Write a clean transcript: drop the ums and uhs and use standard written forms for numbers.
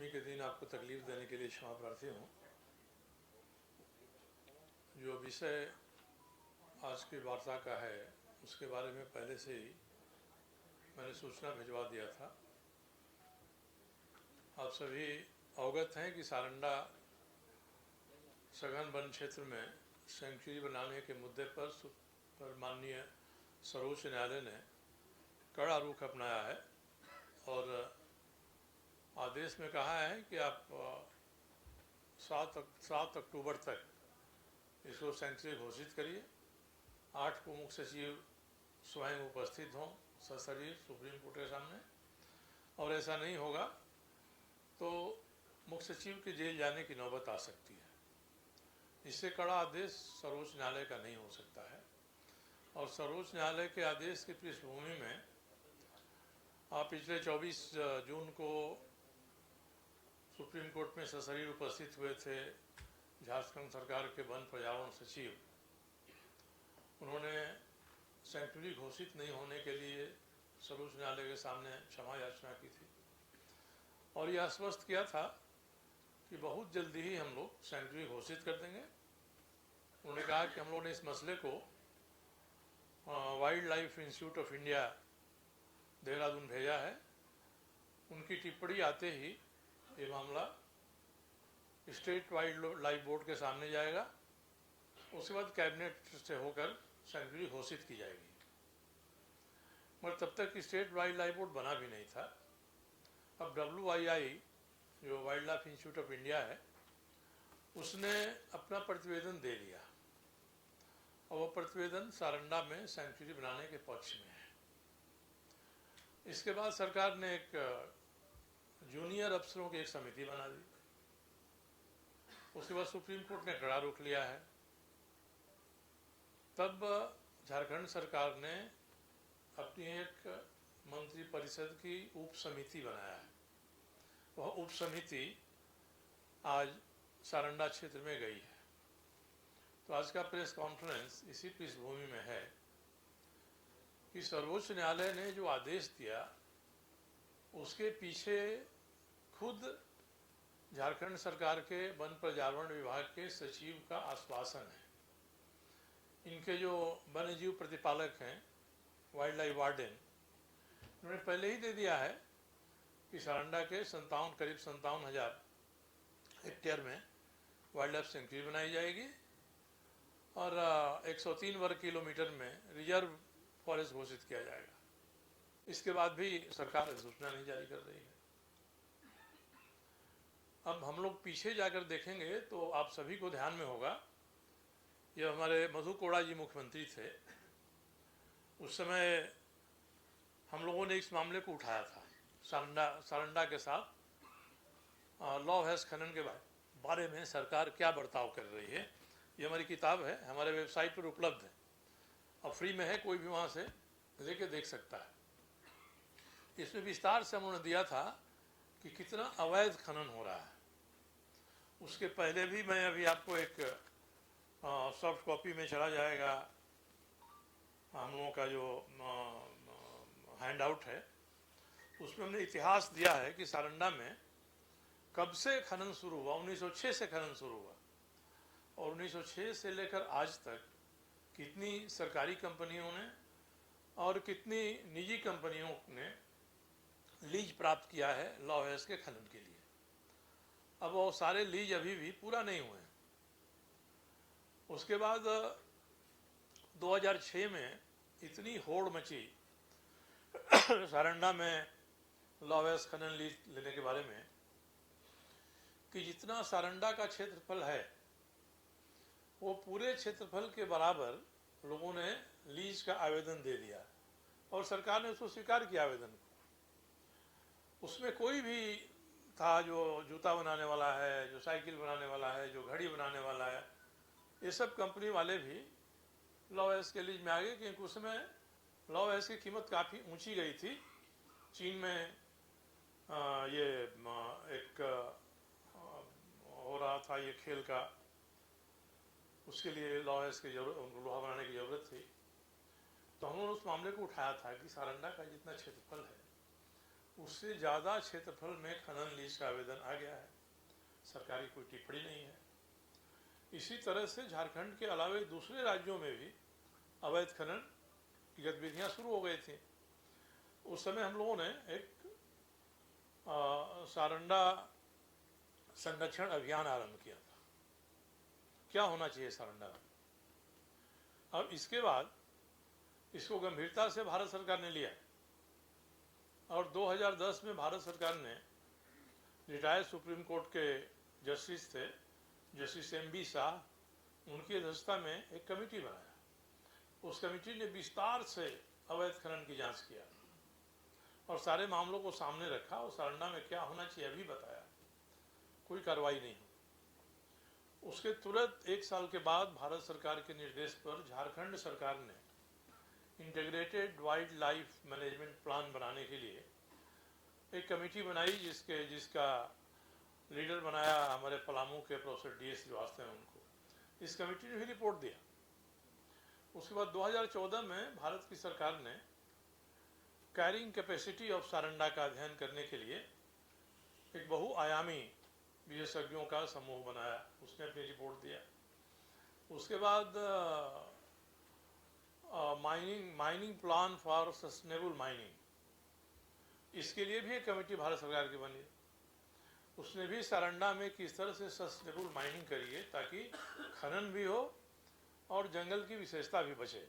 दशमी के दिन आपको तकलीफ़ देने के लिए क्षमा प्रार्थी हूँ। जो विषय आज की वार्ता का है उसके बारे में पहले से ही मैंने सूचना भिजवा दिया था। आप सभी अवगत हैं कि सारंडा सघन वन क्षेत्र में सेंचुरी बनाने के मुद्दे पर माननीय सर्वोच्च न्यायालय ने कड़ा रुख अपनाया है और आदेश में कहा है कि आप 7 अक्टूबर तक इसको सेंचुरी घोषित करिए। 8 को मुख्य सचिव स्वयं उपस्थित हों सशरीर सुप्रीम कोर्ट के सामने, और ऐसा नहीं होगा तो मुख्य सचिव के जेल जाने की नौबत आ सकती है। इससे कड़ा आदेश सर्वोच्च न्यायालय का नहीं हो सकता है। और सर्वोच्च न्यायालय के आदेश की पृष्ठभूमि में पिछले 24 जून को सुप्रीम कोर्ट में सशरीर उपस्थित हुए थे झारखंड सरकार के वन पर्यावरण सचिव। उन्होंने सेंचुरी घोषित नहीं होने के लिए सर्वोच्च न्यायालय के सामने क्षमा याचना की थी और यह आश्वस्त किया था कि बहुत जल्दी ही हम लोग सेंचुरी घोषित कर देंगे। उन्होंने कहा कि हम लोगों ने इस मसले को wild life institute of India Dehradun भेजा है। उनकी टिप्पणी आते ही ये मामला स्टेट वाइल्ड लाइफ बोर्ड के सामने जाएगा। उसके बाद कैबिनेट से होकर सेंचुरी घोषित की जाएगी। मगर तब तक स्टेट वाइल्ड लाइफ बोर्ड बना भी नहीं था। अब WII जो wild life institute of India है उसने अपना प्रतिवेदन दे दिया और वो प्रतिवेदन सारंडा में सेंचुरी बनाने के पक्ष में है। इसके बाद सरकार ने एक जूनियर अफसरों की एक समिति बना दी। उसके बाद सुप्रीम कोर्ट ने कड़ा रुख लिया है। तब झारखंड सरकार ने अपनी एक मंत्री परिषद की उप समिति बनाया है। वह उप समिति आज सारंडा क्षेत्र में गई है। तो आज का प्रेस कॉन्फ्रेंस इसी पृष्ठभूमि में है कि सर्वोच्च न्यायालय ने जो आदेश दिया उसके पीछे खुद झारखंड सरकार के वन पर्यावरण विभाग के सचिव का आश्वासन है। इनके जो वन्य जीव प्रतिपालक हैं वाइल्ड लाइफ वार्डन, उन्होंने पहले ही दे दिया है कि सारंडा के करीब 57,000 हेक्टेयर में वाइल्ड लाइफ सेंचुरी बनाई जाएगी और 103 वर्ग किलोमीटर में रिजर्व फॉरेस्ट घोषित किया जाएगा। इसके बाद भी सरकार अधिसूचना नहीं जारी कर रही है। अब हम लोग पीछे जाकर देखेंगे तो आप सभी को ध्यान में होगा, ये हमारे मधु कोड़ा जी मुख्यमंत्री थे। उस समय हम लोगों ने इस मामले को उठाया था। सारंडा के साथ लॉ हैज़ खनन के बारे में सरकार क्या बर्ताव कर रही है। ये हमारी किताब है, हमारे वेबसाइट पर उपलब्ध है और फ्री में है, कोई भी वहाँ से लेके देख सकता है। इसमें विस्तार से उन्होंने दिया था कि कितना अवैध खनन हो रहा है। उसके पहले भी मैं अभी आपको एक सॉफ्ट कॉपी में चला जाएगा हम लोगों का जो हैंड आउट है, उसमें हमने इतिहास दिया है कि सारंडा में कब से खनन शुरू हुआ। 1906 से खनन शुरू हुआ और 1906 से लेकर आज तक कितनी सरकारी कंपनियों ने और कितनी निजी कंपनियों ने लीज प्राप्त किया है लॉ हैज़ के खनन के लिए। अब वो सारे लीज अभी भी पूरा नहीं हुए हैं। उसके बाद 2006 में इतनी होड़ मची सारंडा में लॉ हैज़ खनन लीज लेने के बारे में कि जितना सारंडा का क्षेत्रफल है वो पूरे क्षेत्रफल के बराबर लोगों ने लीज का आवेदन दे दिया और सरकार ने उसको स्वीकार किया आवेदन को। उसमें कोई भी था जो जूता बनाने वाला है, जो साइकिल बनाने वाला है, जो घड़ी बनाने वाला है, ये सब कंपनी वाले भी लॉ हैज़ के लीज में आ गए, क्योंकि उसमें लॉ हैज़ की कीमत काफ़ी ऊंची गई थी। चीन में ये एक हो रहा था ये खेल का, उसके लिए लॉ हैज़ की जरूरत, उनको लोहा बनाने की ज़रूरत थी। तो हम लोगों ने उस मामले को उठाया था कि सारंडा का जितना क्षेत्रफल है उससे ज़्यादा क्षेत्रफल में खनन लीज का आवेदन आ गया है, सरकारी कोई टिप्पणी नहीं है। इसी तरह से झारखंड के अलावे दूसरे राज्यों में भी अवैध खनन की गतिविधियाँ शुरू हो गई थी। उस समय हम लोगों ने एक सारंडा संरक्षण अभियान आरंभ किया था। क्या होना चाहिए सारंडा। अब इसके बाद इसको गंभीरता से भारत सरकार ने लिया और 2010 में भारत सरकार ने रिटायर्ड सुप्रीम कोर्ट के जस्टिस थे, जस्टिस M.B. शाह, उनकी अध्यक्षता में एक कमेटी बनाया। उस कमेटी ने विस्तार से अवैध खनन की जांच किया और सारे मामलों को सामने रखा और सारंडा में क्या होना चाहिए अभी बताया। कोई कार्रवाई नहीं हुई। उसके तुरंत एक साल के बाद भारत सरकार के निर्देश पर झारखंड सरकार ने integrated wild life management plan बनाने के लिए एक कमेटी बनाई, जिसका लीडर बनाया हमारे पलामू के प्रोफेसर D.S. श्रीवास्तव ने उनको। इस कमेटी ने भी रिपोर्ट दिया। उसके बाद 2014 में भारत की सरकार ने कैरिंग कैपेसिटी ऑफ सारंडा का अध्ययन करने के लिए एक बहुआयामी विशेषज्ञों का समूह बनाया। उसने अपनी रिपोर्ट दिया। उसके बाद mining plan for sustainable mining, इसके लिए भी एक कमेटी भारत सरकार की बनी। उसने भी सारंडा में किस तरह से सस्टेनेबल माइनिंग करिए ताकि खनन भी हो और जंगल की विशेषता भी बचे।